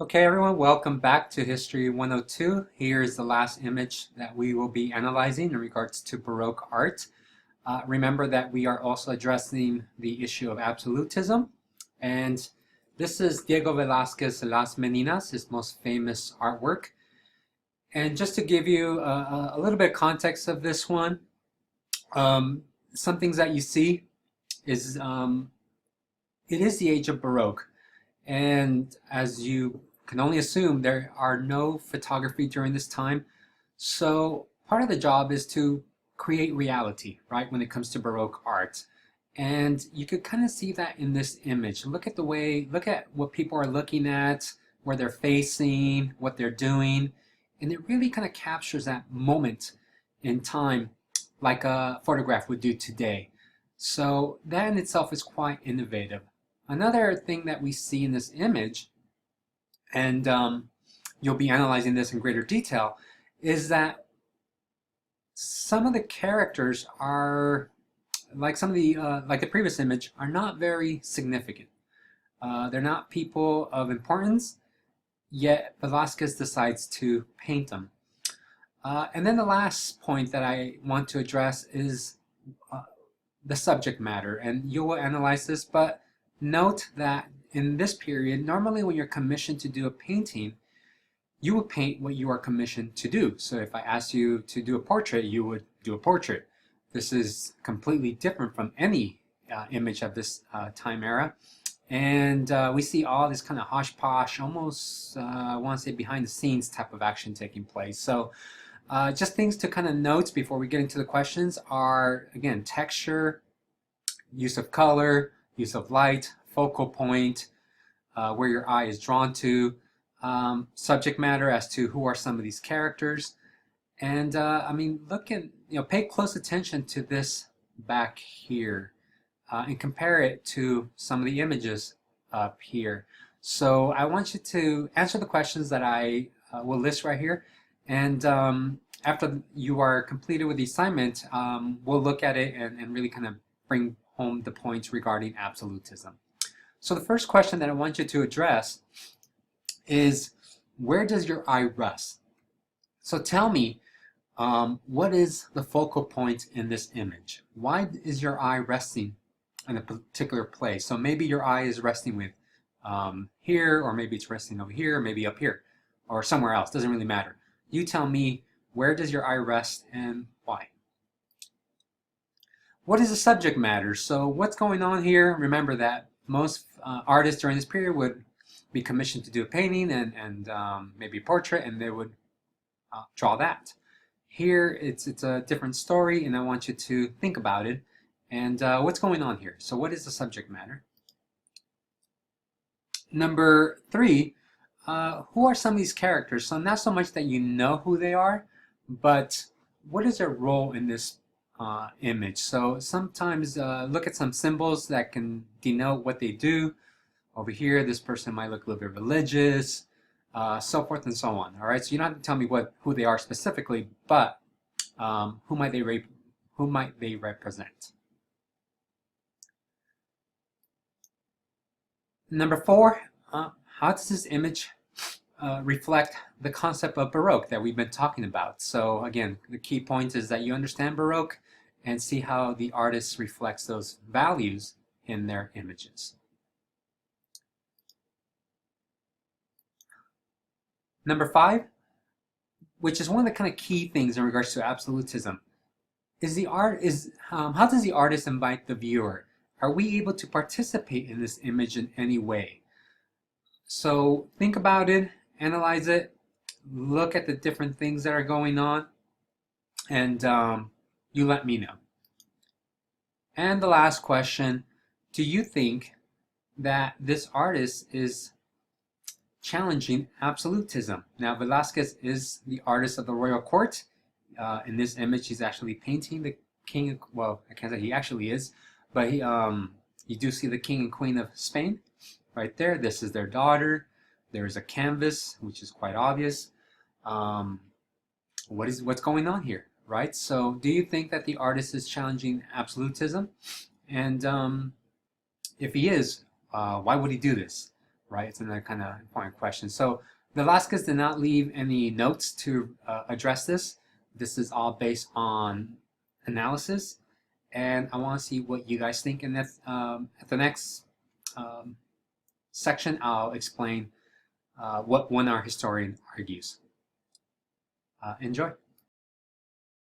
Okay, everyone, welcome back to History 102. Here is the last image that we will be analyzing in regards to Baroque art. Remember that we are also addressing the issue of absolutism. And this is Diego Velázquez Las Meninas, his most famous artwork. And just to give you a little bit of context of this one, some things that you see is it is the age of Baroque. And as you can only assume, there are no photography during this time. So part of the job is to create reality, right, when it comes to Baroque art. And you could kind of see that in this image. Look at what people are looking at, where they're facing, what they're doing. And it really kind of captures that moment in time like a photograph would do today. So that in itself is quite innovative. Another thing that we see in this image, and you'll be analyzing this in greater detail, is that some of the characters are, like like the previous image, are not very significant. They're not people of importance, yet Velázquez decides to paint them. And then the last point that I want to address is the subject matter, and you will analyze this, but note that in this period, normally when you're commissioned to do a painting, you would paint what you are commissioned to do. So if I asked you to do a portrait, you would do a portrait. This is completely different from any image of this time era. And we see all this kind of hosh-posh, almost, I want to say behind the scenes type of action taking place. So just things to kind of note before we get into the questions are, again, texture, use of color, use of light, focal point, where your eye is drawn to, subject matter as to who are some of these characters. And I mean, pay close attention to this back here and compare it to some of the images up here. So I want you to answer the questions that I will list right here. And after you are completed with the assignment, we'll look at it and really kind of bring home the points regarding absolutism. So the first question that I want you to address is, where does your eye rest? So tell me, what is the focal point in this image? Why is your eye resting in a particular place? So maybe your eye is resting with here, or maybe it's resting over here, or maybe up here, or somewhere else. Doesn't really matter. You tell me, where does your eye rest and why? What is the subject matter? So what's going on here? Remember that most artists during this period would be commissioned to do a painting and maybe a portrait, and they would draw that. Here it's a different story, and I want you to think about it and what's going on here. So what is the subject matter? Number 3, who are some of these characters? So not so much that you know who they are, but what is their role in this image? So sometimes look at some symbols that can denote what they do. Over here, this person might look a little bit religious, so forth and so on. All right, so you don't have to tell me who they are specifically, but who might they represent? Number 4, how does this image reflect the concept of Baroque that we've been talking about? So again, the key point is that you understand Baroque and see how the artist reflects those values in their images. Number 5, which is one of the kind of key things in regards to absolutism, is how does the artist invite the viewer? Are we able to participate in this image in any way? So think about it, analyze it, look at the different things that are going on, and you let me know. And the last question, do you think that this artist is challenging absolutism? Now, Velázquez is the artist of the royal court. In this image, he's actually painting the king. Well, I can't say he actually is, but you do see the king and queen of Spain right there. This is their daughter. There is a canvas, which is quite obvious. What's going on here, right? So, do you think that the artist is challenging absolutism? And if he is, why would he do this? right? It's another kind of important question. So Velasquez did not leave any notes to address this. This is all based on analysis, and I want to see what you guys think. And at the next section, I'll explain what one art historian argues. Enjoy.